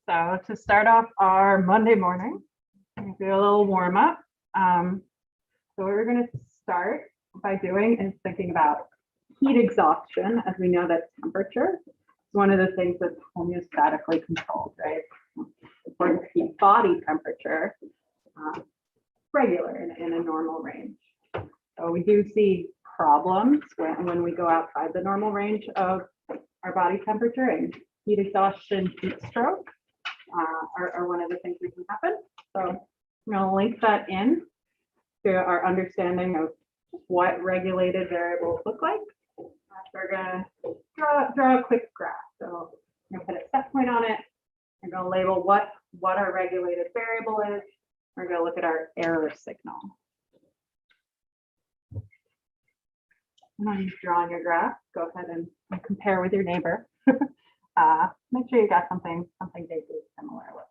So to start off our Monday morning, we'll do a little warm up. So what we're going to start by doing is thinking about heat exhaustion, as we know that temperature is one of the things that's homeostatically controlled, right? It's important to keep body temperature regular in a normal range. So we do see problems when we go outside the normal range of our body temperature, and heat exhaustion, heat stroke are one of the things that can happen. So I'm going to link that in to our understanding of what regulated variables look like. We're going to draw a quick graph. So I'm going to put a set point on it. I'm going to label what our regulated variable is. We're going to look at our error signal. And when you're drawing your graph, go ahead and compare with your neighbor. Make sure you got something vaguely similar with it.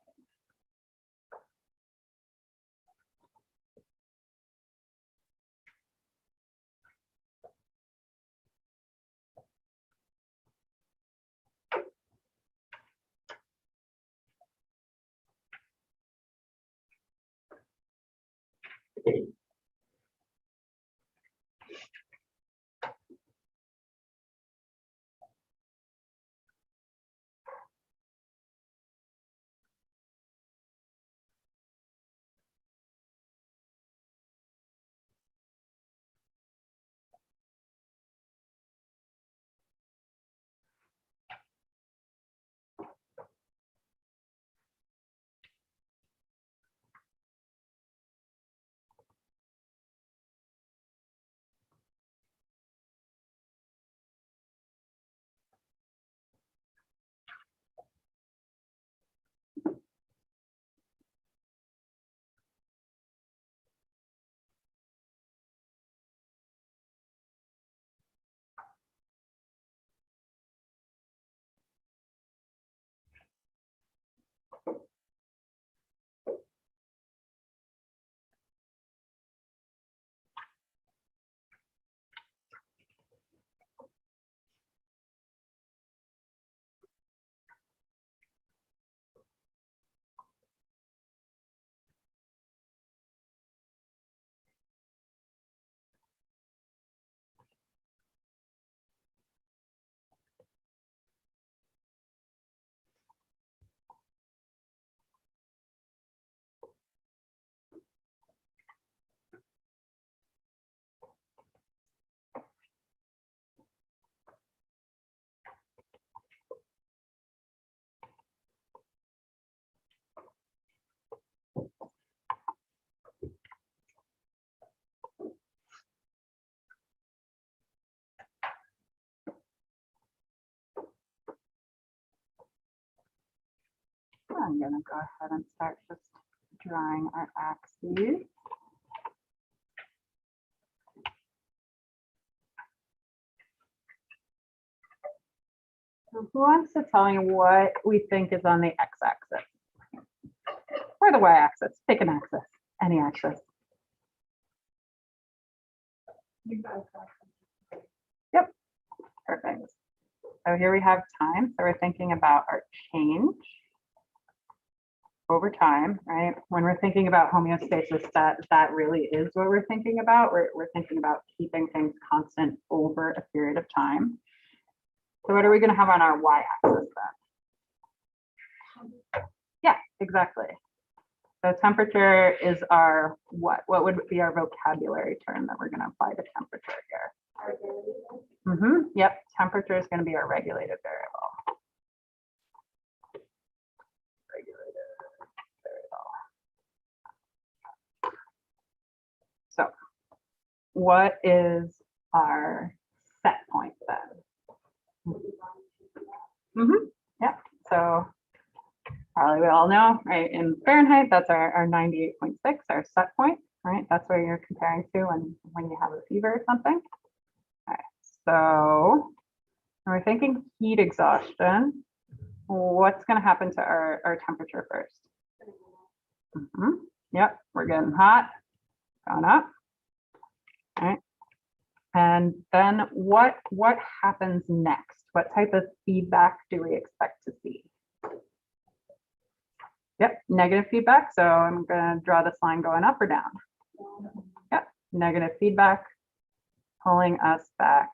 I'm going to go ahead and start just drawing our axes. So who wants to tell me what we think is on the x-axis or the y-axis? Pick an axis, any axis. Yep, perfect. So here we have time. So we're thinking about our change over time, right? When we're thinking about homeostasis, that really is what we're thinking about. We're thinking about keeping things constant over a period of time. So what are we going to have on our y-axis then? Yeah, exactly. So temperature is our what? What would be our vocabulary term that we're going to apply to temperature here? Yep, temperature is going to be our regulated variable. So what is our set point then? Yep. So probably we all know, right? In Fahrenheit, that's our 98.6, our set point, right? That's where you're comparing to when you have a fever or something. All right. So when we're thinking heat exhaustion, what's going to happen to our temperature first? Yep, we're getting hot. Gone up. All right. And then what happens next? What type of feedback do we expect to see? Yep, negative feedback. So I'm going to draw this line going up or down. Yep, negative feedback, pulling us back.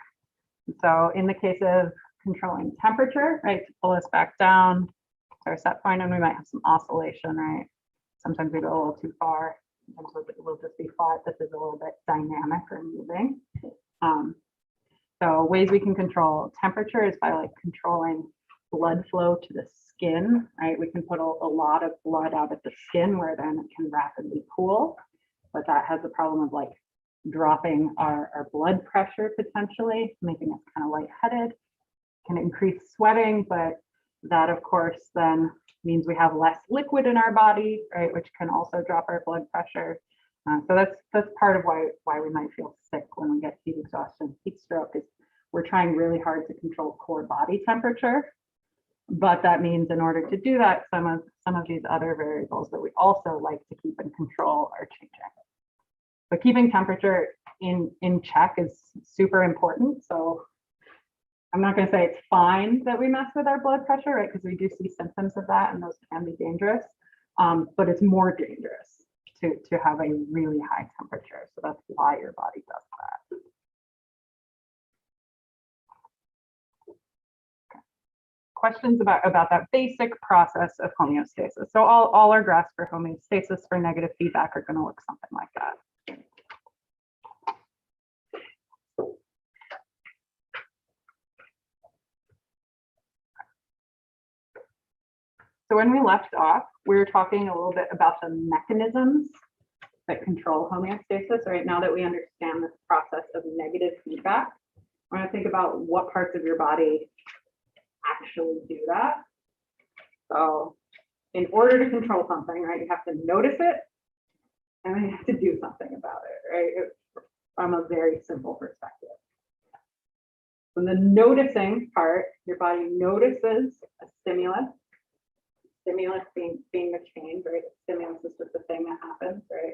So in the case of controlling temperature, right, to pull us back down to our set point, and we might have some oscillation, right? Sometimes we go a little too far. Sometimes we'll just be flat. This is a little bit dynamic or moving. So ways we can control temperature is by like controlling blood flow to the skin, right? We can put a lot of blood out at the skin where then it can rapidly cool, but that has the problem of like dropping our blood pressure potentially, making us kind of lightheaded, can increase sweating, but that of course then means we have less liquid in our body, right? Which can also drop our blood pressure. So that's part of why we might feel sick when we get heat exhaustion, heat stroke, is we're trying really hard to control core body temperature. But that means in order to do that, some of these other variables that we also like to keep in control are changing. But keeping temperature in check is super important. So I'm not going to say it's fine that we mess with our blood pressure, right? Because we do see symptoms of that, and those can be dangerous. But it's more dangerous to have a really high temperature. So that's why your body does that. Okay. Questions about that basic process of homeostasis. So all our graphs for homeostasis for negative feedback are going to look something like that. So when we left off, we were talking a little bit about the mechanisms that control homeostasis. Right now that we understand this process of negative feedback, I want to think about what parts of your body actually do that. So in order to control something, right, you have to notice it, and then you have to do something about it, right? From a very simple perspective. From the noticing part, your body notices a stimulus. Stimulus being the change, right? Stimulus is just a thing that happens, right?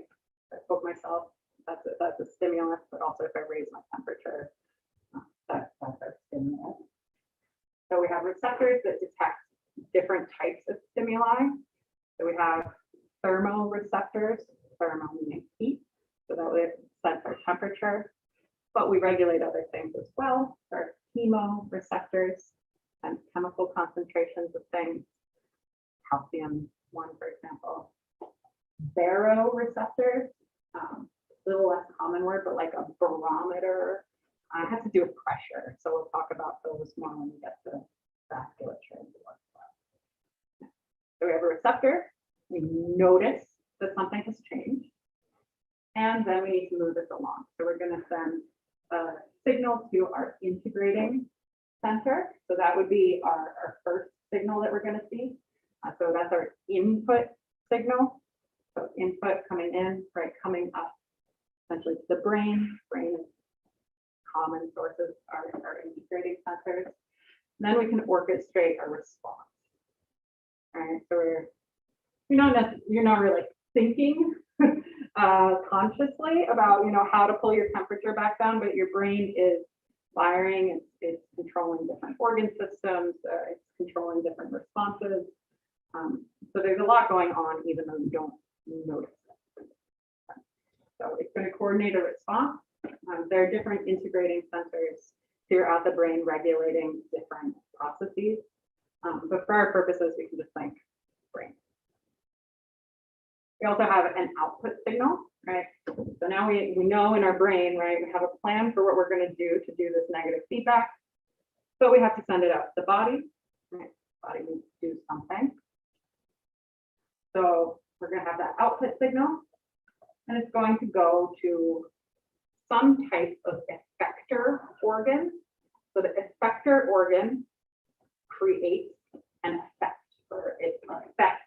I poke myself, that's a stimulus, but also if I raise my temperature, that's a stimulus. So we have receptors that detect different types of stimuli. So we have thermoreceptors, thermo meaning heat, so that would sense our temperature, but we regulate other things as well. There are chemoreceptors and chemical concentrations of things. Calcium 1, for example. Baroreceptors, a little less common word, but like a barometer, has to do with pressure. So we'll talk about those more when we get to vasculature and blood flow. So we have a receptor, we notice that something has changed, and then we need to move this along. So we're going to send a signal to our integrating center. So that would be our first signal that we're going to see. So that's our input signal. So input coming in, right, coming up essentially to the brain. Brain is common sources are integrating centers. And then we can orchestrate a response. All right, so you're not really thinking consciously about how to pull your temperature back down, but your brain is firing. It's controlling different organ systems. It's controlling different responses. So there's a lot going on, even though you don't notice it. So it's going to coordinate a response. There are different integrating centers throughout the brain regulating different processes. But for our purposes, we can just think brain. We also have an output signal, right? So now we know in our brain, right, we have a plan for what we're going to do this negative feedback, but we have to send it out to the body, right? The body needs to do something. So we're going to have that output signal, and it's going to go to some type of effector organ. So the effector organ creates an effect, or it affects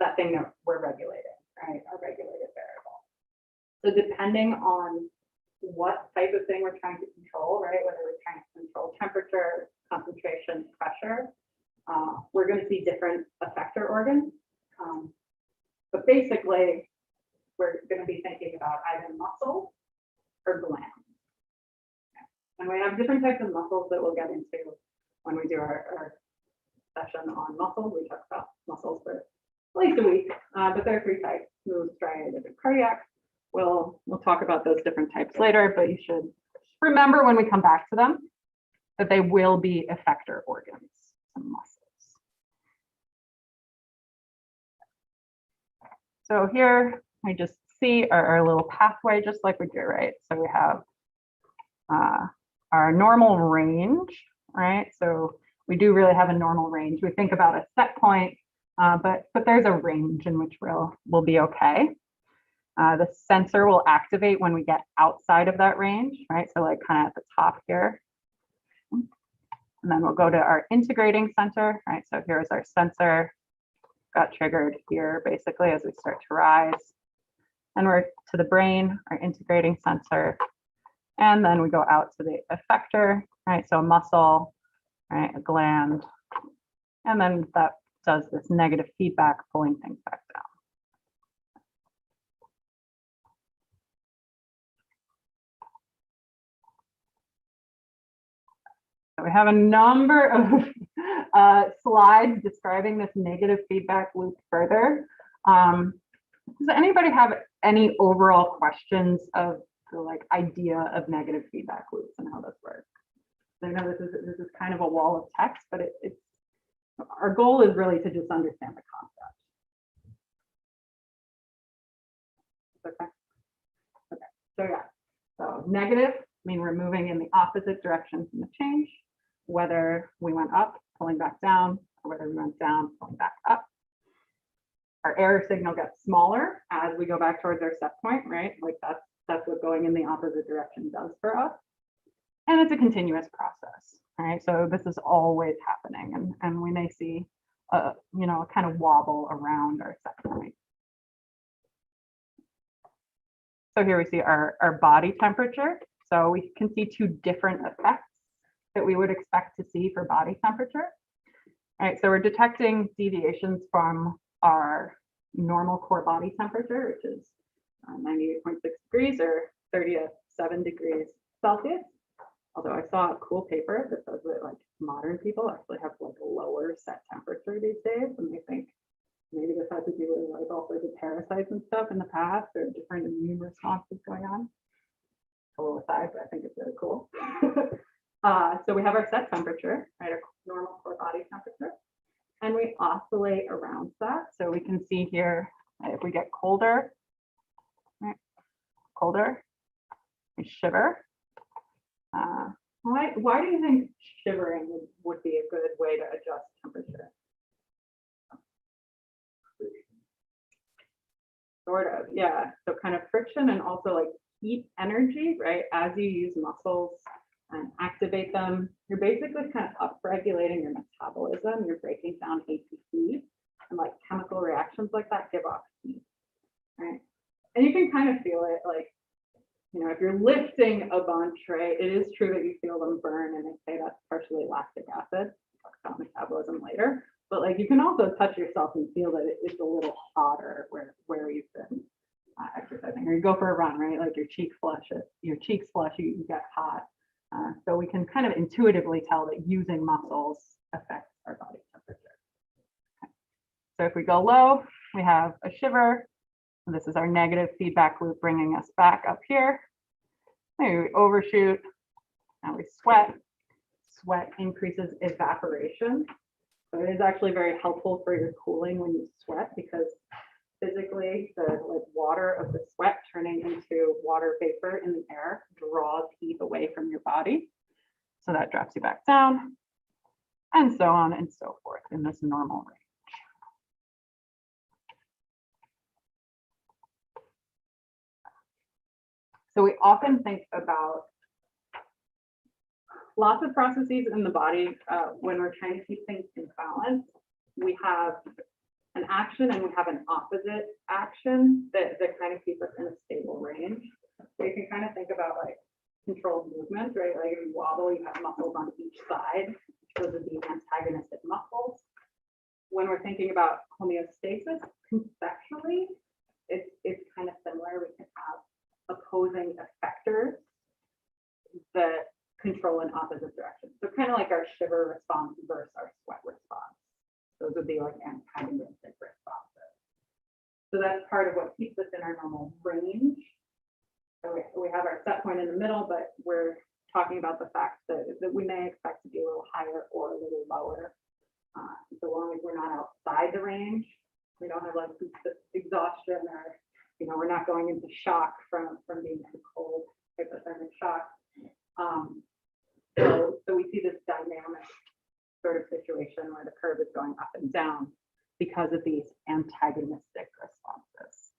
that thing that we're regulating, right? Our regulated variable. So depending on what type of thing we're trying to control, right? Whether we're trying to control temperature, concentration, pressure, we're going to see different effector organs. But basically, we're going to be thinking about either muscle or gland. And we have different types of muscles that we'll get into when we do our session on muscles. We talk about muscles for least a week, but there are 3 types: smooth, striated, and cardiac. We'll talk about those different types later, but you should remember when we come back to them that they will be effector organs and muscles. So here we just see our little pathway, just like we do, right? So we have our normal range, right? So we do really have a normal range. We think about a set point, but there's a range in which we'll be okay. The sensor will activate when we get outside of that range, right? So like kind of at the top here. And then we'll go to our integrating center, right? So here's our sensor, got triggered here basically as we start to rise. And we're to the brain, our integrating sensor. And then we go out to the effector, right? So a muscle, right? A gland. And then that does this negative feedback, pulling things back down. So we have a number of slides describing this negative feedback loop further. Does anybody have any overall questions of the idea of negative feedback loops and how this works? I know this is kind of a wall of text, but it's our goal is really to just understand the concept. Okay. So yeah. So negative mean we're moving in the opposite direction from the change, whether we went up, pulling back down, or whether we went down, pulling back up. Our error signal gets smaller as we go back towards our set point, right? Like that's what going in the opposite direction does for us. And it's a continuous process, right? So this is always happening, and we may see a kind of wobble around our set point. So here we see our body temperature. So we can see 2 different effects that we would expect to see for body temperature. All right, so we're detecting deviations from our normal core body temperature, which is 98.6 degrees or 37 degrees Celsius. Although I saw a cool paper that says that modern people actually have a lower set temperature these days, and they think maybe this has to do with all sorts of parasites and stuff in the past or different immune responses going on. A little aside, but I think it's really cool. So we have our set temperature, right, our normal core body temperature, and we oscillate around that. So we can see here, right, if we get colder, right, colder, we shiver. Why do you think shivering would be a good way to adjust temperature? Sort of, yeah. So kind of friction and also heat energy, right? As you use muscles and activate them, you're basically kind of upregulating your metabolism. You're breaking down ATP, and chemical reactions like that give off heat, right? And you can kind of feel it, if you're lifting a bunch, right? It is true that you feel them burn, and they say that's partially lactic acid. We'll talk about metabolism later. But you can also touch yourself and feel that it's a little hotter where you've been exercising, or you go for a run, right? Your cheeks flush, you get hot. So we can kind of intuitively tell that using muscles affects our body temperature. Okay. So if we go low, we have a shiver. This is our negative feedback loop bringing us back up here. Maybe we overshoot, now we sweat. Sweat increases evaporation. So it is actually very helpful for your cooling when you sweat, because physically the water of the sweat turning into water vapor in the air draws heat away from your body. So that drops you back down, and so on and so forth in this normal range. So we often think about lots of processes in the body when we're trying to keep things in balance. We have an action and we have an opposite action that kind of keep us in a stable range. So you can kind of think about controlled movement, right? If you wobble, you have muscles on each side. Those would be antagonistic muscles. When we're thinking about homeostasis, conceptually, it's kind of similar. We can have opposing effectors that control in opposite directions. So kind of like our shiver response versus our sweat response. Those would be antagonistic responses. So that's part of what keeps us in our normal range. So we have our set point in the middle, but we're talking about the fact that we may expect to be a little higher or a little lower. So long as we're not outside the range, we don't have like exhaustion, or we're not going into shock from being too cold, hypothermic shock. So we see this dynamic sort of situation where the curve is going up and down because of these antagonistic responses.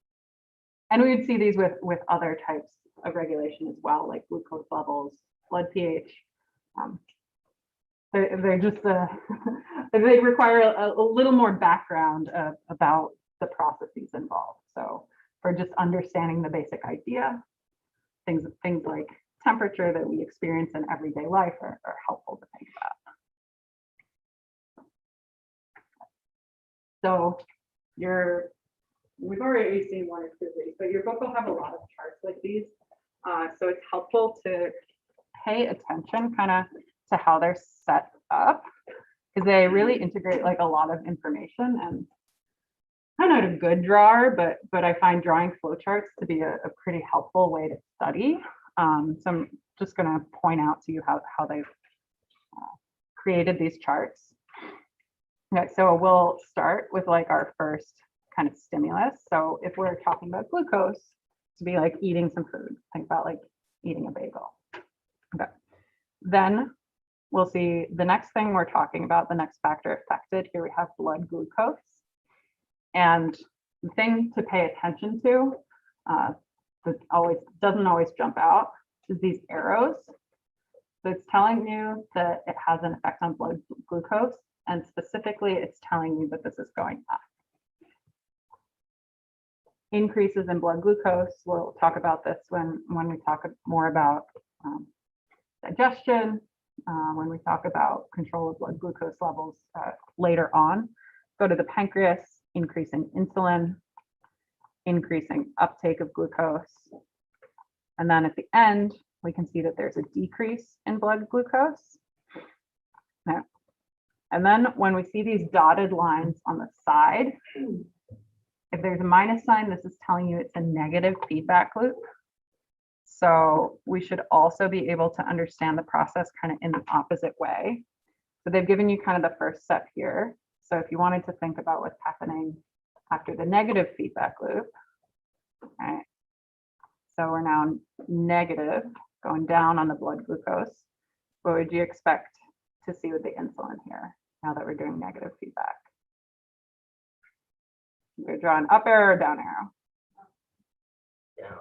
And we would see these with other types of regulation as well, like glucose levels, blood pH. They're just they require a little more background about the processes involved. So for just understanding the basic idea, things like temperature that we experience in everyday life are helpful to think about. So we've already seen one or two of these, but your book will have a lot of charts like these. So it's helpful to pay attention kind of to how they're set up, because they really integrate like a lot of information. And I'm not a good drawer, but I find drawing flowcharts to be a pretty helpful way to study. So I'm just going to point out to you how they've created these charts. Okay, so we'll start with like our first kind of stimulus. So if we're talking about glucose, to be like eating some food, think about like eating a bagel. Okay, then we'll see the next thing we're talking about, the next factor affected. Here we have blood glucose. And the thing to pay attention to that doesn't always jump out is these arrows. So it's telling you that it has an effect on blood glucose, and specifically it's telling you that this is going up. Increases in blood glucose, we'll talk about this when we talk more about digestion, when we talk about control of blood glucose levels later on. Go to the pancreas, increasing insulin, increasing uptake of glucose. And then at the end, we can see that there's a decrease in blood glucose. Now, and then when we see these dotted lines on the side, if there's a minus sign, this is telling you it's a negative feedback loop. So we should also be able to understand the process kind of in the opposite way. So they've given you kind of the first step here. So if you wanted to think about what's happening after the negative feedback loop, right? So we're now negative, going down on the blood glucose. What would you expect to see with the insulin here, now that we're doing negative feedback? You're drawing up arrow or down arrow? Down.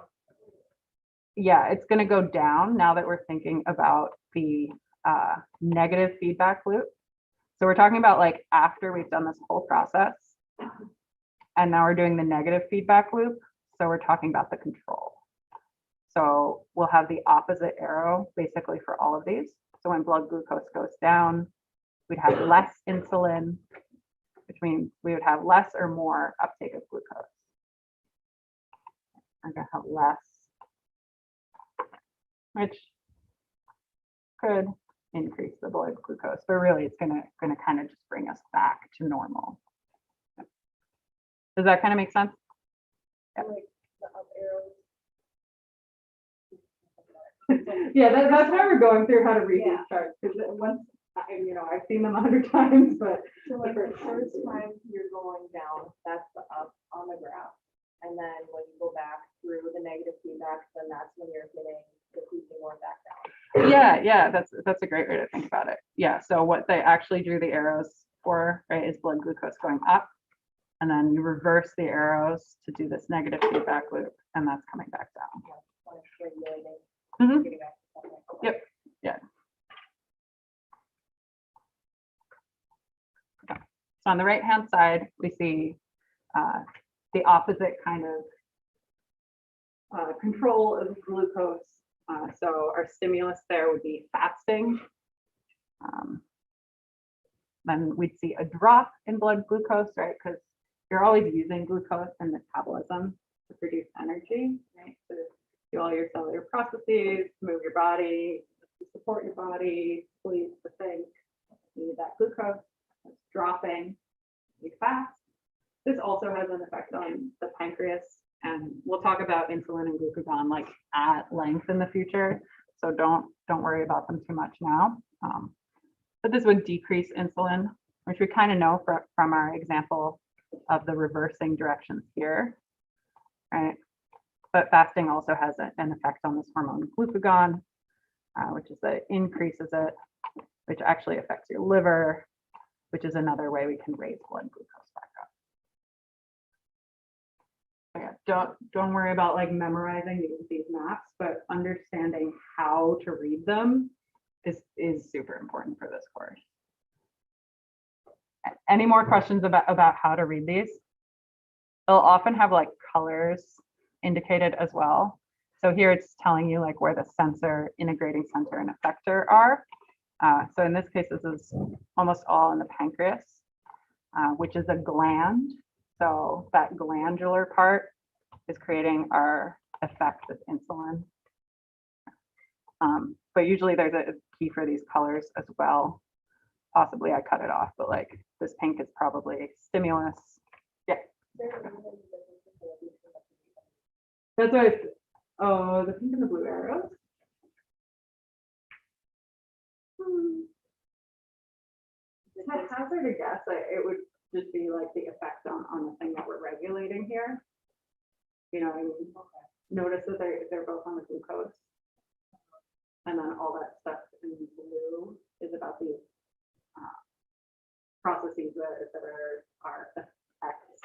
Yeah, it's going to go down now that we're thinking about the negative feedback loop. So we're talking about like after we've done this whole process, and now we're doing the negative feedback loop. So we're talking about the control. So we'll have the opposite arrow basically for all of these. So when blood glucose goes down, we'd have less insulin, which means we would have less or more uptake of glucose. I'm going to have less, which could increase the blood glucose, but really it's going to kind of just bring us back to normal. Does that kind of make sense? Yeah. Like the up arrows. Yeah, that's why we're going through how to read these charts, because once I've seen them 100 times, but So like the first time you're going down, that's the up on the graph. And then when you go back through the negative feedback, then that's when you're hitting the creeping more back down. yeah, that's a great way to think about it. Yeah, so what they actually drew the arrows for, right, is blood glucose going up, and then you reverse the arrows to do this negative feedback loop, and that's coming back down. When it's regulating, Mhm. getting back to something. Yep. Yeah. Okay. So on the right-hand side, we see the opposite kind of control of glucose. So our stimulus there would be fasting. Then we'd see a drop in blood glucose, right? Because you're always using glucose in metabolism to produce energy, right? So do all your cellular processes, move your body, support your body, sleep, to think. You need that glucose. It's dropping. You fast. This also has an effect on the pancreas, and we'll talk about insulin and glucagon like at length in the future. So don't worry about them too much now. But this would decrease insulin, which we kind of know from our example of the reversing directions here, right? But fasting also has an effect on this hormone glucagon, which is that it increases it, which actually affects your liver, which is another way we can raise blood glucose back up. So yeah, don't worry about like memorizing these maps, but understanding how to read them is super important for this course. Any more questions about how to read these? They'll often have like colors indicated as well. So here it's telling you like where the sensor, integrating center, and effector are. So in this case, this is almost all in the pancreas, which is a gland. So that glandular part is creating our effect with insulin. But usually there's a key for these colors as well. Possibly I cut it off, but like this pink is probably stimulus. Yeah. That's why it's, oh, the pink and the blue arrows. To hazard a guess, it would just be like the effect on the thing that we're regulating here. You know, I mean, notice that they're both on the glucose. And then all that stuff in blue is about the processes that are effects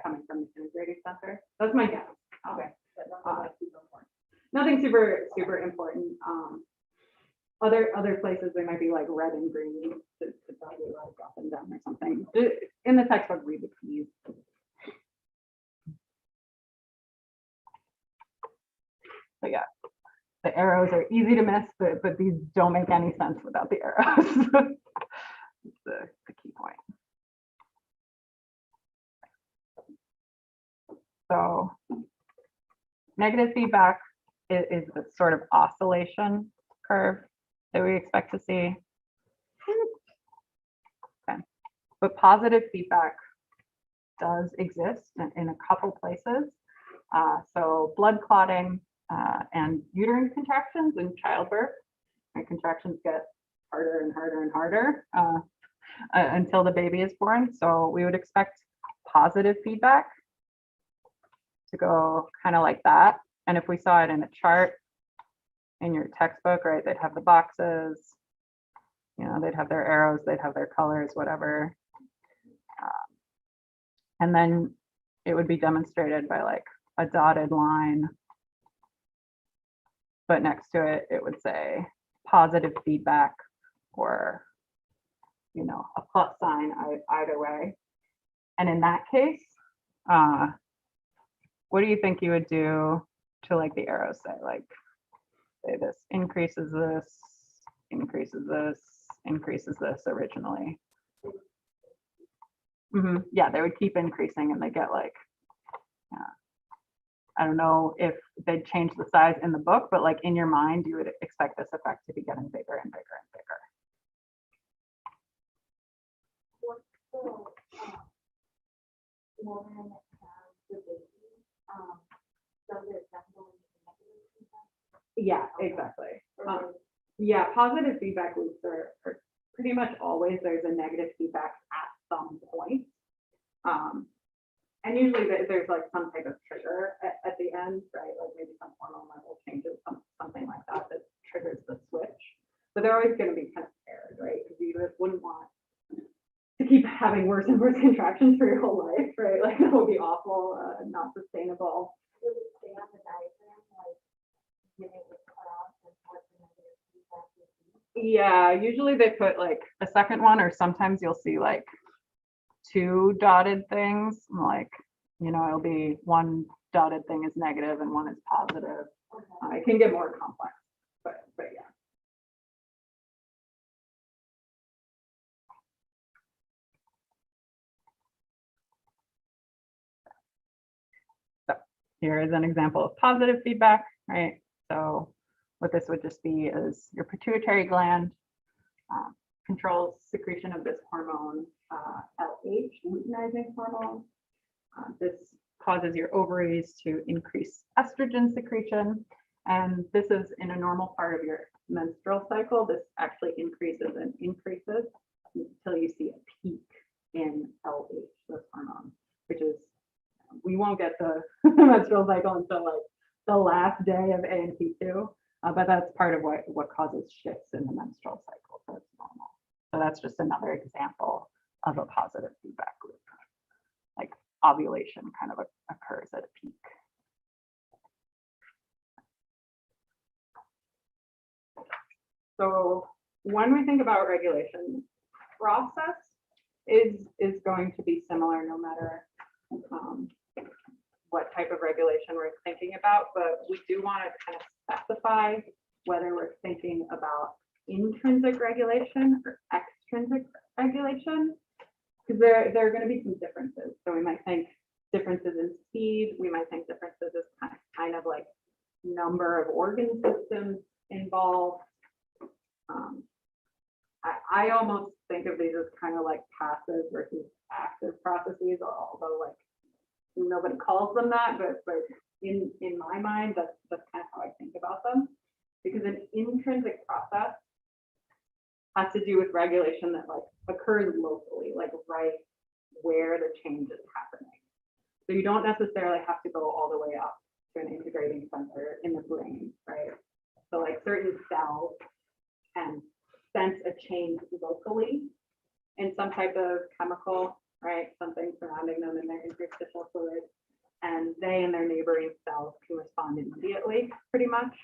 coming from the integrating center. That's my guess. Okay. Nothing super important. Other places they might be like red and green to tell you like up and down or something. In the textbook, read the keys. But yeah, the arrows are easy to miss, but these don't make any sense without the arrows. That's the key point. So negative feedback is the sort of oscillation curve that we expect to see. Okay. But positive feedback does exist in a couple places. So blood clotting and uterine contractions in childbirth. And contractions get harder and harder and harder until the baby is born. So we would expect positive feedback to go kind of like that. And if we saw it in a chart in your textbook, right, they'd have the boxes, you know, they'd have their arrows, they'd have their colors, whatever. And then it would be demonstrated by like a dotted line, but next to it, it would say positive feedback or, you know, a plus sign either way. And in that case, what do you think you would do to like the arrows say? Like, say this increases this, increases this, increases this originally. Yeah, they would keep increasing and they get like, I don't know if they'd change the size in the book, but like in your mind, you would expect this effect to be getting bigger and bigger and bigger. What's the woman that has the baby? Does it definitely negative feedback? Yeah, exactly. Yeah, positive feedback loops are pretty much always there's a negative feedback at some point. And usually there's like some type of trigger at the end, right? Like maybe some hormone level changes, something like that triggers the switch. But they're always going to be kind of paired, right? Because you just wouldn't want to keep having worse and worse contractions for your whole life, right? Like that would be awful, not sustainable. Would it stay on the diagram, like giving it cutoff and what the negative feedback would be? Yeah, usually they put like a second one, or sometimes you'll see like two dotted things, like, you know, it'll be one dotted thing is negative and one is positive. Okay. It can get more complex, but yeah. So here is an example of positive feedback, right? So what this would just be is your pituitary gland controls secretion of this hormone, LH, luteinizing hormone. This causes your ovaries to increase estrogen secretion. And this is in a normal part of your menstrual cycle. This actually increases and increases until you see a peak in LH, this hormone, which is, we won't get the menstrual cycle until like the last day of ANP2, but that's part of what causes shifts in the menstrual cycle, so it's normal. So that's just another example of a positive feedback loop. Like ovulation kind of occurs at a peak. So when we think about regulation, process is going to be similar no matter what type of regulation we're thinking about, but we do want to kind of specify whether we're thinking about intrinsic regulation or extrinsic regulation, because there are going to be some differences. So we might think differences in speed, we might think differences as kind of like number of organ systems involved. I almost think of these as kind of like passive versus active processes, although like nobody calls them that, but in my mind, that's kind of how I think about them. Because an intrinsic process has to do with regulation that like occurs locally, like right where the change is happening. So you don't necessarily have to go all the way up to an integrating center in the brain, right? So like certain cells can sense a change locally in some type of chemical, right? Something surrounding them in their interstitial fluid, and they and their neighboring cells can respond immediately, pretty much,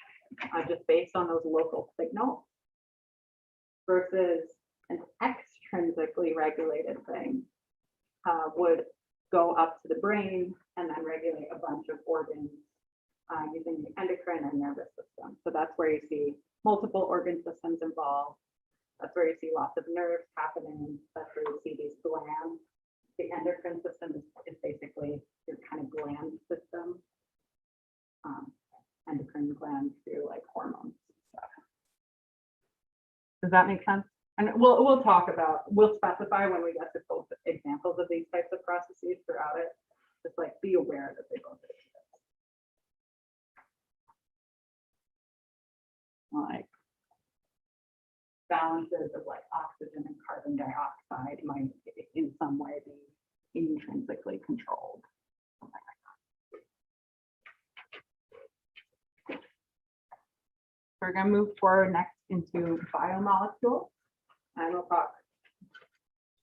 just based on those local signals, versus an extrinsically regulated thing would go up to the brain and then regulate a bunch of organs using the endocrine and nervous system. So that's where you see multiple organ systems involved. That's where you see lots of nerves happening. That's where you see these glands. The endocrine system is basically your kind of gland system. Endocrine glands do like hormones stuff. Does that make sense? And we'll specify when we get to both examples of these types of processes throughout it. Just like be aware that they both exist. Like balances of like oxygen and carbon dioxide might in some way be intrinsically controlled. Something like that. We're going to move forward next into biomolecules, and we'll talk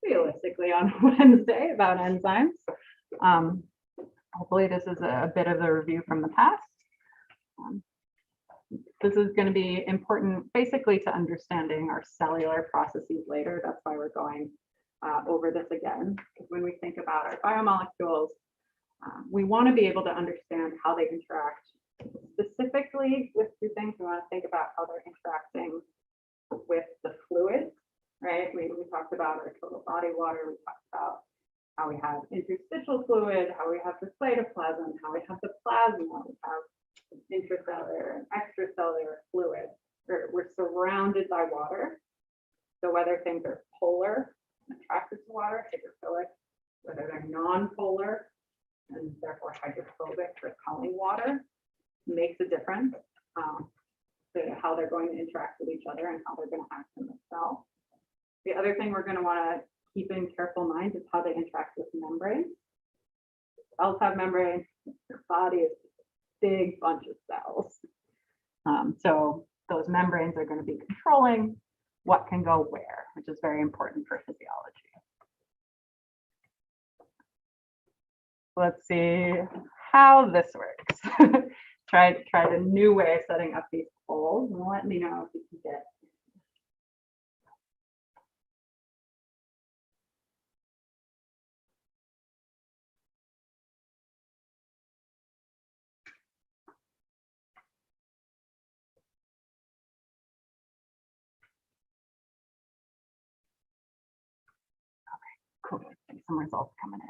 realistically on Wednesday about enzymes. Hopefully this is a bit of a review from the past. This is going to be important basically to understanding our cellular processes later. That's why we're going over this again. Because when we think about our biomolecules, we want to be able to understand how they interact specifically with two things. We want to think about how they're interacting with the fluids, right? We talked about our total body water. We talked about how we have interstitial fluid, how we have the cytoplasm, how we have the plasma, we have intracellular and extracellular fluid. We're surrounded by water. So whether things are polar and attracted to water, hydrophilic, whether they're non-polar and therefore hydrophobic, repelling water, makes a difference to how they're going to interact with each other and how they're going to act in the cell. The other thing we're going to want to keep in careful mind is how they interact with membranes. Cells have membranes. Your body is a big bunch of cells. So those membranes are going to be controlling what can go where, which is very important for physiology. Let's see how this works. Try a new way of setting up these polls and let me know if you can get. Cool. Some results coming in.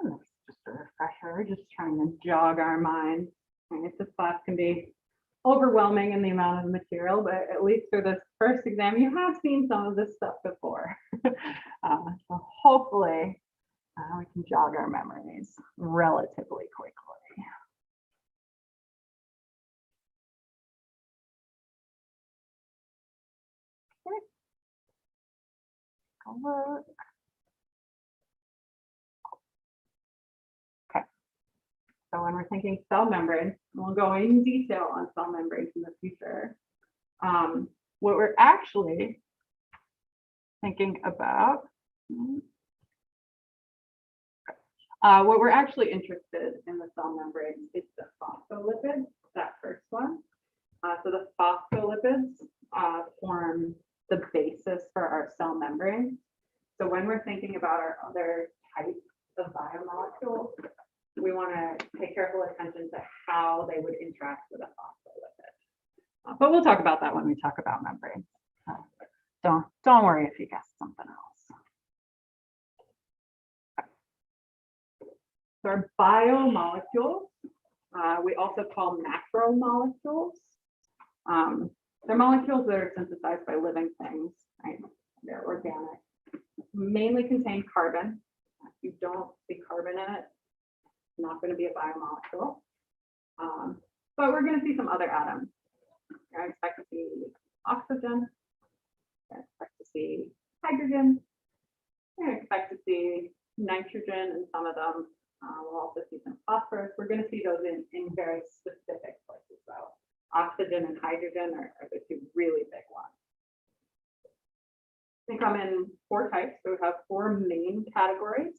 And that's just a refresher. chapter, just trying to jog our minds. And if this class can be overwhelming in the amount of material, but at least for this first exam, you have seen some of this stuff before. So hopefully we can jog our memories relatively quickly. Okay. Take a look. Okay. So when we're thinking cell membrane, we'll go in detail on cell membranes in the future. What we're actually thinking about, what we're actually interested in the cell membrane is the phospholipids, that first one. So the phospholipids form the basis for our cell membrane. So when we're thinking about our other types of biomolecules, we want to pay careful attention to how they would interact with a phospholipid. But we'll talk about that when we talk about membranes. Don't worry if you guessed something else. So our biomolecules, we also call macromolecules. They're molecules that are synthesized by living things, right? They're organic, mainly contain carbon. If you don't see carbon in it, it's not going to be a biomolecule. But we're going to see some other atoms. I expect to see oxygen. I expect to see hydrogen. I expect to see nitrogen in some of them. We'll also see some phosphorus. We're going to see those in very specific places, though. Oxygen and hydrogen are the two really big ones. They come in 4 types. So we have 4 main categories.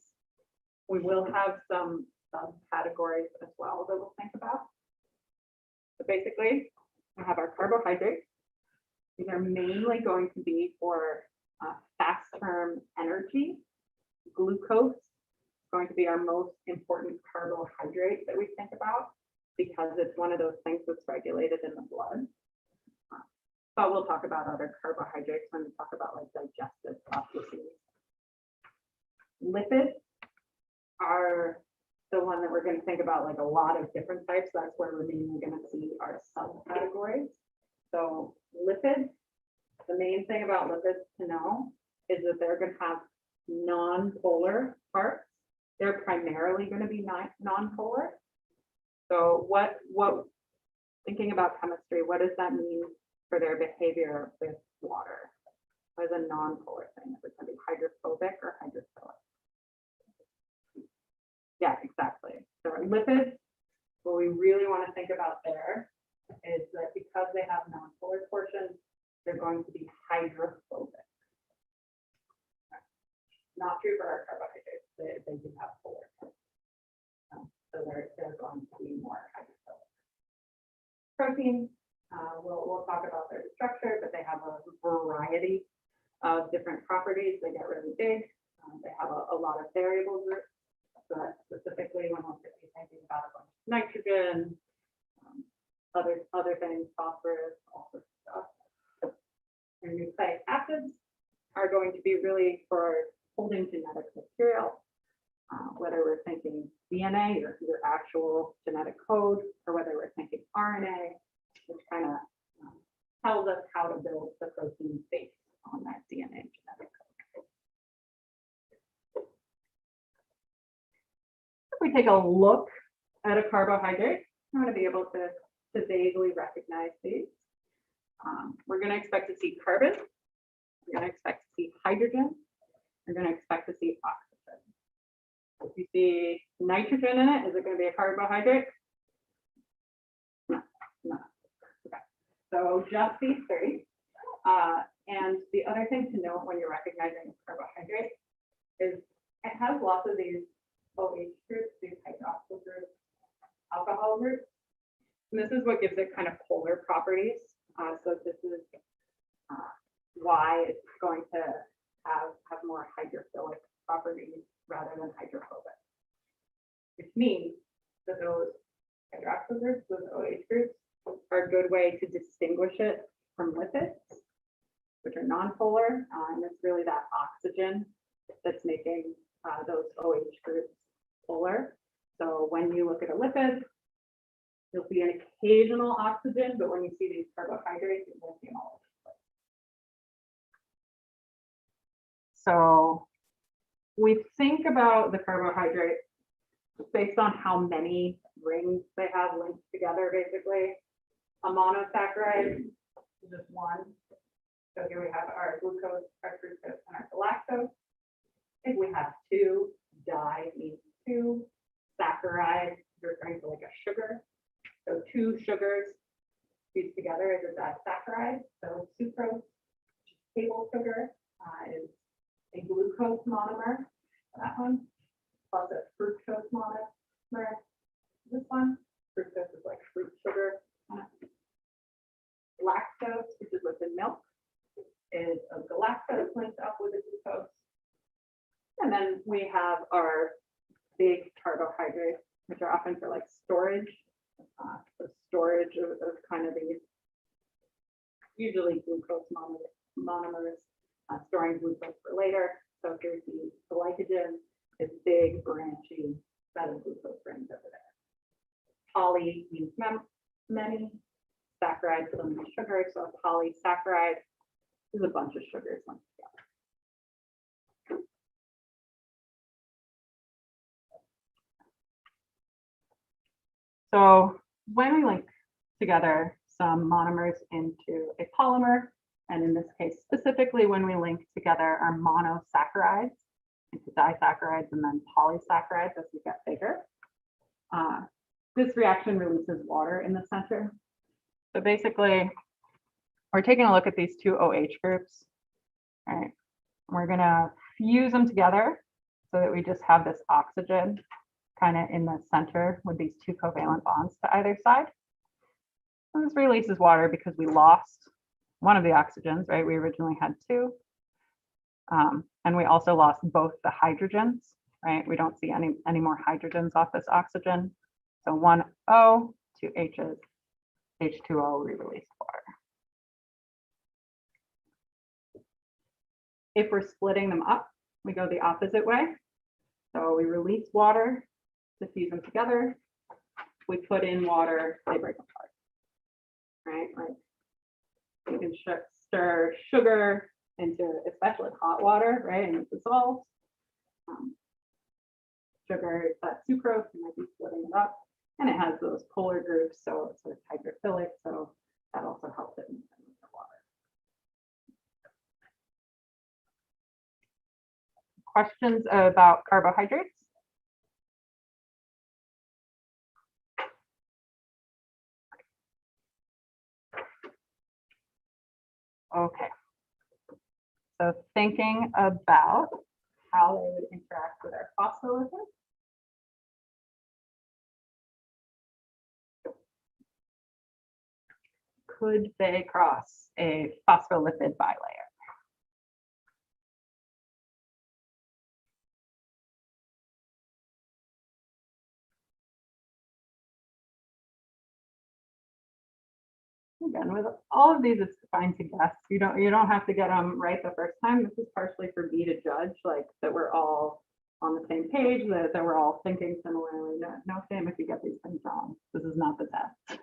We will have some subcategories as well that we'll think about. So basically, we have our carbohydrates. These are mainly going to be for fast-term energy. Glucose is going to be our most important carbohydrate that we think about, because it's one of those things that's regulated in the blood. But we'll talk about other carbohydrates when we talk about like digestive processes. Lipids are the one that we're going to think about, like a lot of different types. That's where we're mainly going to see our subcategories. So lipids, the main thing about lipids to know is that they're going to have non-polar parts. They're primarily going to be non-polar. So what thinking about chemistry, what does that mean for their behavior with water? What is a non-polar thing? Is it going to be hydrophobic or hydrophilic? Yeah, exactly. So our lipids, what we really want to think about there is that because they have non-polar portions, they're going to be hydrophobic. Not true for our carbohydrates. They do have polar parts. So they're going to be more hydrophobic. Proteins, we'll talk about their structure, but they have a variety of different properties. They get really big. They have a lot of variable groups. So that's specifically when we're thinking about a bunch of nitrogen, other things, phosphorus, all sorts of stuff. And nucleic acids are going to be really for holding genetic material, whether we're thinking DNA or your actual genetic code, or whether we're thinking RNA, which kind of tells us how to build the protein based on that DNA genetic code. If we take a look at a carbohydrate, I want to be able to vaguely recognize these. We're going to expect to see carbon. We're going to expect to see hydrogen. We're going to expect to see oxygen. If you see nitrogen in it, is it going to be a carbohydrate? No. Okay. So just these 3. And the other thing to note when you're recognizing a carbohydrate is it has lots of these OH groups, these hydroxyl groups, alcohol groups. And this is what gives it kind of polar properties. So this is why it's going to have more hydrophilic properties rather than hydrophobic. Which means that those hydroxyl groups, those OH groups, are a good way to distinguish it from lipids, which are nonpolar. And it's really that oxygen that's making those OH groups polar. So when you look at a lipid, you'll see an occasional oxygen, but when you see these carbohydrates, you won't see them all over the place. So we think about the carbohydrate based on how many rings they have linked together, basically. A monosaccharide is just one. So here we have our glucose, our fructose, and our galactose. If we have two, di means two. Saccharide is referring to like a sugar. So two sugars fused together is a disaccharide. So sucrose, table sugar, is a glucose monomer. That one, plus a fructose monomer. This one, fructose is like fruit sugar. Lactose, which is what's in milk, is a galactose linked up with a glucose. And then we have our big carbohydrates, which are often for like storage. So storage of kind of these, usually glucose monomers, storing glucose for later. So here's the glycogen, this big branchy set of glucose rings over there. Poly means many. Saccharide, so many sugars. So a polysaccharide is a bunch of sugars linked together. So when we link together some monomers into a polymer, and in this case specifically when we link together our monosaccharides into disaccharides and then polysaccharides as we get bigger, this reaction releases water in the center. So basically, we're taking a look at these two OH groups, right? We're gonna fuse them together so that we just have this oxygen kind of in the center with these two covalent bonds to either side. And this releases water because we lost one of the oxygens, right? We originally had two. And we also lost both the hydrogens, right? We don't see any more hydrogens off this oxygen. So one O, two H's, H2O, we release water. If we're splitting them up, we go the opposite way. So we release water to fuse them together. We put in water, they break apart, right? Like you can stir sugar into especially hot water, right? And it dissolves. Sugar is that sucrose, you might be splitting it up. And it has those polar groups, so it's sort of hydrophilic, so that also helps it in the water. Questions about carbohydrates? Okay. So thinking about how they would interact with our phospholipids. Could they cross a phospholipid bilayer? Again, with all of these, it's fine to guess. You don't have to get them right the first time. This is partially for me to judge, like that we're all on the same page, that we're all thinking similarly. No shame if you get these things wrong. This is not the test.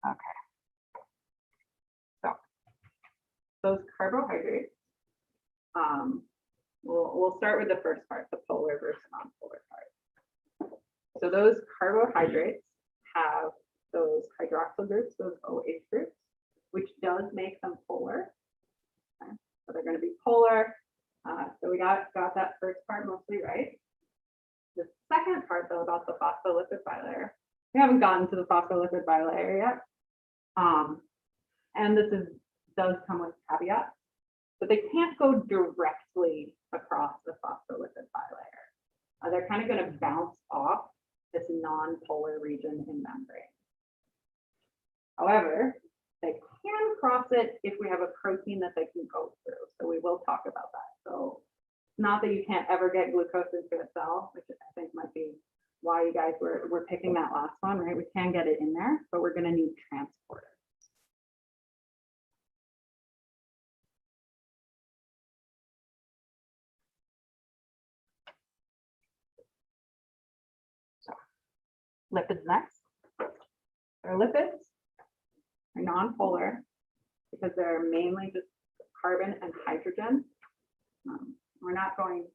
Okay. So those carbohydrates, we'll start with the first part, the polar versus non-polar part. So those carbohydrates have those hydroxyl groups, those OH groups, which does make them polar. Okay. So they're going to be polar. So we got that first part mostly right. The second part, though, about the phospholipid bilayer, we haven't gotten to the phospholipid bilayer yet. And this does come with caveats, but they can't go directly across the phospholipid bilayer. They're kind of going to bounce off this non-polar region in membrane. However, they can cross it if we have a protein that they can go through. So we will talk about that. So it's not that you can't ever get glucose into a cell, which I think might be why you guys were picking that last one, right? We can get it in there, but we're going to need transporters. So lipids next. Our lipids are non-polar because they're mainly just carbon and hydrogen. We're not going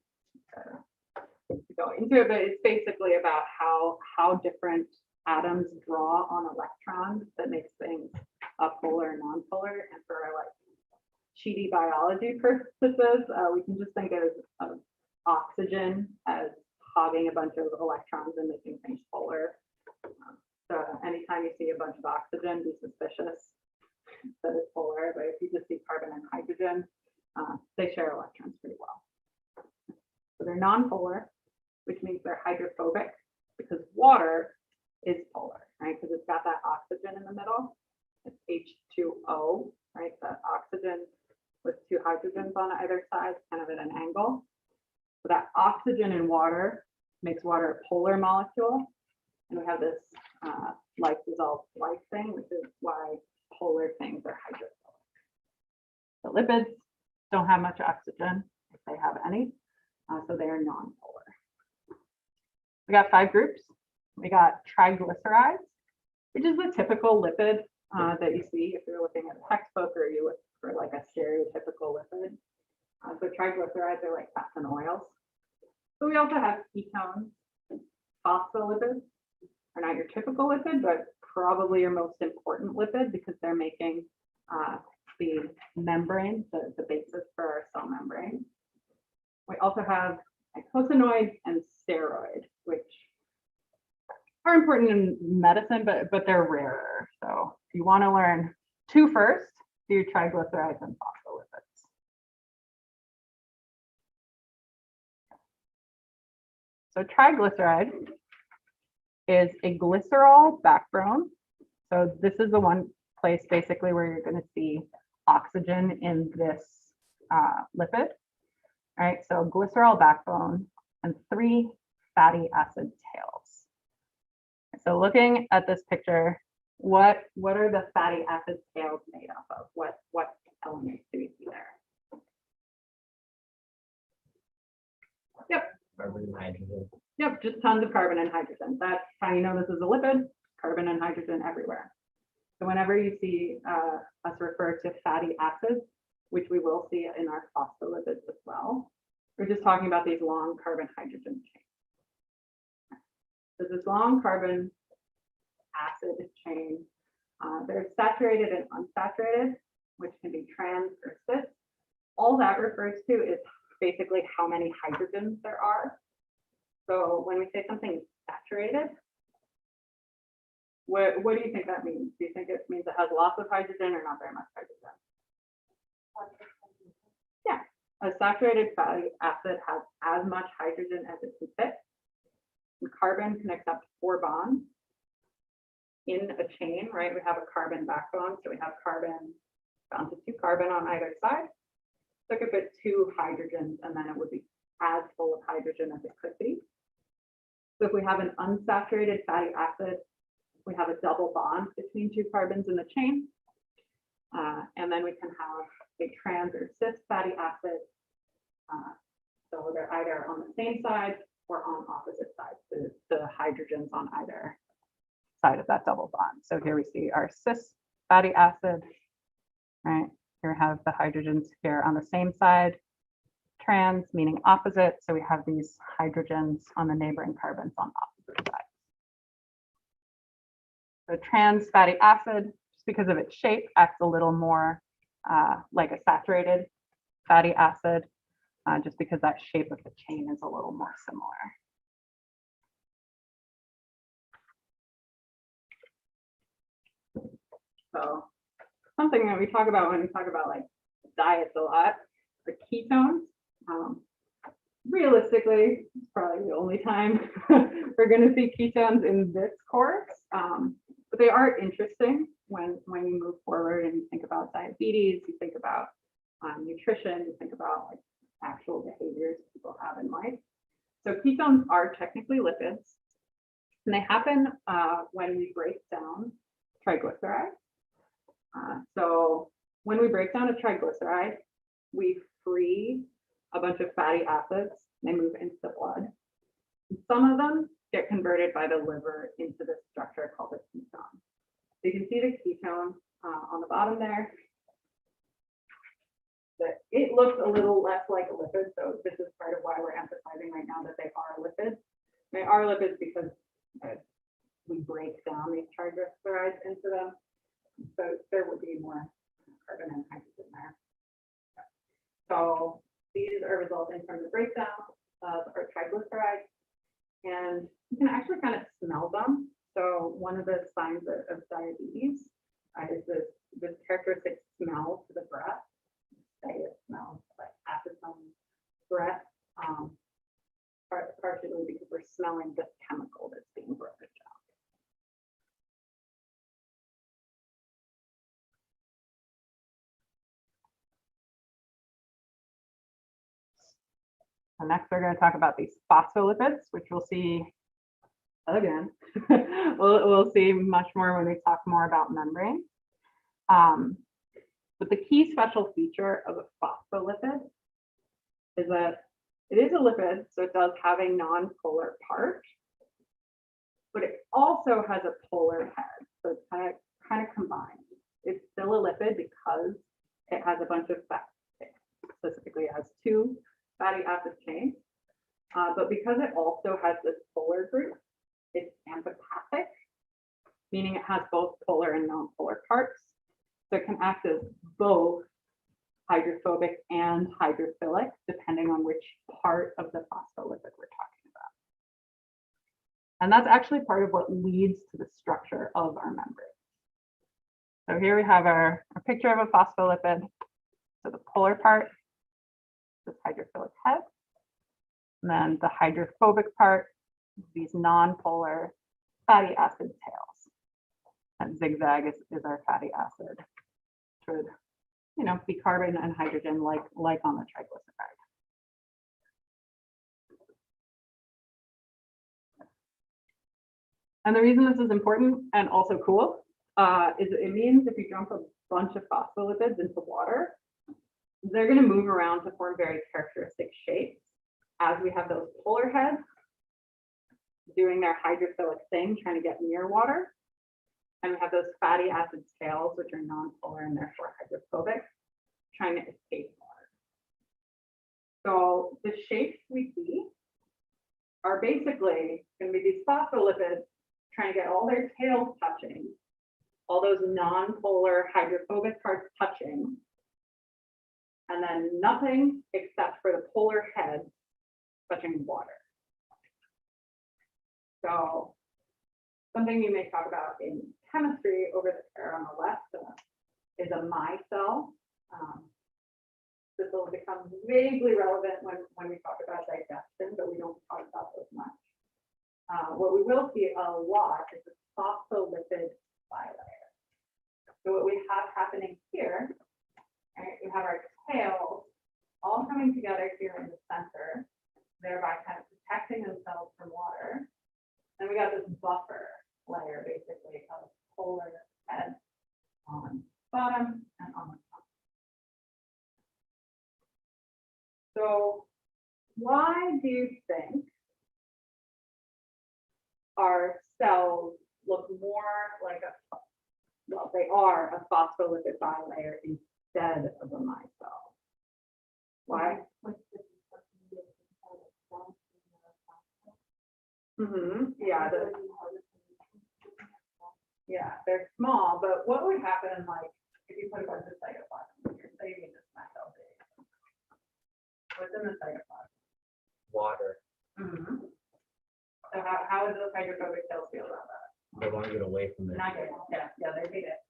to go into it, but it's basically about how different atoms draw on electrons that makes things polar and non-polar. And for our like cheaty biology purposes, we can just think of oxygen as hogging a bunch of electrons and making things polar. So anytime you see a bunch of oxygen, be suspicious that it's polar. But if you just see carbon and hydrogen, they share electrons pretty well. So they're non-polar, which means they're hydrophobic because water is polar, right? Because it's got that oxygen in the middle. It's H2O, right? The oxygen with two hydrogens on either side, kind of at an angle. So that oxygen in water makes water a polar molecule. And we have this like dissolved like thing, which is why polar things are hydrophobic. The lipids don't have much oxygen, if they have any, so they are non-polar. We got 5 groups. We got triglycerides, which is the typical lipid that you see if you're looking at a textbook or you look for like a stereotypical lipid. So triglycerides are like fats and oils. So we also have ketones. Phospholipids are not your typical lipid, but probably your most important lipid because they're making the membrane, the basis for our cell membrane. We also have icosanoids and steroids, which are important in medicine, but they're rarer. So if you want to learn 2 first, do triglycerides and phospholipids. So triglyceride is a glycerol backbone. So this is the one place basically where you're going to see oxygen in this lipid. All right, so glycerol backbone and 3 fatty acid tails. So looking at this picture, what are the fatty acid tails made up of? What elements do we see there? Yep. Carbon and hydrogen. Yep, just tons of carbon and hydrogen. That's how you know this is a lipid, carbon and hydrogen everywhere. So whenever you see us refer to fatty acids, which we will see in our phospholipids as well, we're just talking about these long carbon hydrogen chains. So this long carbon acid chain, they're saturated and unsaturated, which can be trans or cis. All that refers to is basically how many hydrogens there are. So when we say something is saturated, what do you think that means? Do you think it means it has lots of hydrogen or not very much hydrogen? Yeah, a saturated fatty acid has as much hydrogen as it can fit. And carbon can accept 4 bonds in a chain, right? We have a carbon backbone, so we have carbon bound to 2 carbon on either side. So it could fit 2 hydrogens, and then it would be as full of hydrogen as it could be. So if we have an unsaturated fatty acid, we have a double bond between 2 carbons in the chain. And then we can have a trans or cis fatty acid. So they're either on the same side or on opposite sides, the hydrogens on either side of that double bond. So here we see our cis fatty acid, right? Here we have the hydrogens here on the same side. Trans meaning opposite, so we have these hydrogens on the neighboring carbons on opposite sides. So trans fatty acid, just because of its shape, acts a little more like a saturated fatty acid, just because that shape of the chain is a little more similar. So something that we talk about when we talk about like diets a lot are ketones. Realistically, it's probably the only time we're going to see ketones in this course, but they are interesting when you move forward and you think about diabetes, you think about nutrition, you think about like actual behaviors people have in life. So ketones are technically lipids, and they happen when we break down triglycerides. So when we break down a triglyceride, we free a bunch of fatty acids. They move into the blood. And some of them get converted by the liver into this structure called a ketone. So you can see the ketone on the bottom there. But it looks a little less like a lipid, so this is part of why we're emphasizing right now that they are lipids. They are lipids because we break down these triglycerides into them, so there would be more carbon and hydrogen there. So these are resulting from the breakdown of our triglycerides, and you can actually kind of smell them. So one of the signs of diabetes is this characteristic smell to the breath. It smells like acetone breath, partially because we're smelling this chemical that's being broken down. And next, we're going to talk about these phospholipids, which we'll see again. we'll see much more when we talk more about membrane. But the key special feature of a phospholipid is that it is a lipid, so it does have a non-polar part, but it also has a polar head, so it's kind of combined. It's still a lipid because it has a bunch of fat. Specifically, it has 2 fatty acid chains, but because it also has this polar group, it's empathic, meaning it has both polar and non-polar parts. So it can act as both hydrophobic and hydrophilic, depending on which part of the phospholipid we're talking about. And that's actually part of what leads to the structure of our membrane. So here we have our picture of a phospholipid. So the polar part, this hydrophilic head, and then the hydrophobic part, these non-polar fatty acid tails. And zigzag is our fatty acid, which would, be carbon and hydrogen like on the triglyceride. And the reason this is important and also cool is it means if you dump a bunch of phospholipids into water, they're going to move around to form very characteristic shapes as we have those polar heads doing their hydrophilic thing, trying to get near water. And we have those fatty acid tails, which are non-polar and therefore hydrophobic, trying to escape water. So the shapes we see are basically going to be these phospholipids trying to get all their tails touching, all those non-polar hydrophobic parts touching, and then nothing except for the polar head touching water. So something you may talk about in chemistry over there on the left is a micelle. This will become vaguely relevant when we talk about digestion, but we don't talk about this much. What we will see a lot is the phospholipid bilayer. So what we have happening here, right, we have our tails all coming together here in the center, thereby kind of protecting themselves from water. And we got this buffer layer basically of polar heads on the bottom and on the top. So why do you think our cells look more like they are a phospholipid bilayer instead of a micelle? Why? Yeah, they're small, but what would happen if you put a bunch of cytoplasm here? Say you just smash out big. What's in the cytoplasm? Water. So how would those hydrophobic cells feel about that? They want to get away from it. Not good. Yeah, they hate it.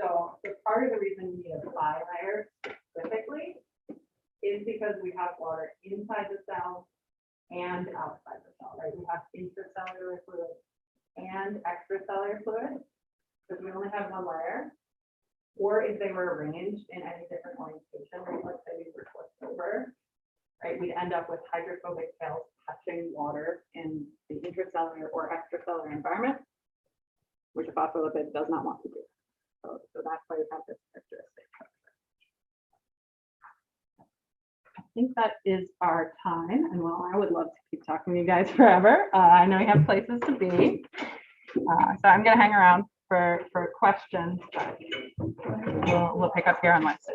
So part of the reason we need a bilayer specifically is because we have water inside the cell and outside the cell, right? We have intracellular fluid and extracellular fluid. So because we only have one layer, or if they were arranged in any different orientation, like let's say these were flipped over, right, we'd end up with hydrophobic tails touching water in the intracellular or extracellular environment, which a phospholipid does not want to do. So that's why we have this characteristic. I think that is our time, and while I would love to keep talking to you guys forever, I know you have places to be. So I'm gonna hang around for questions, but we'll pick up here on Wednesday.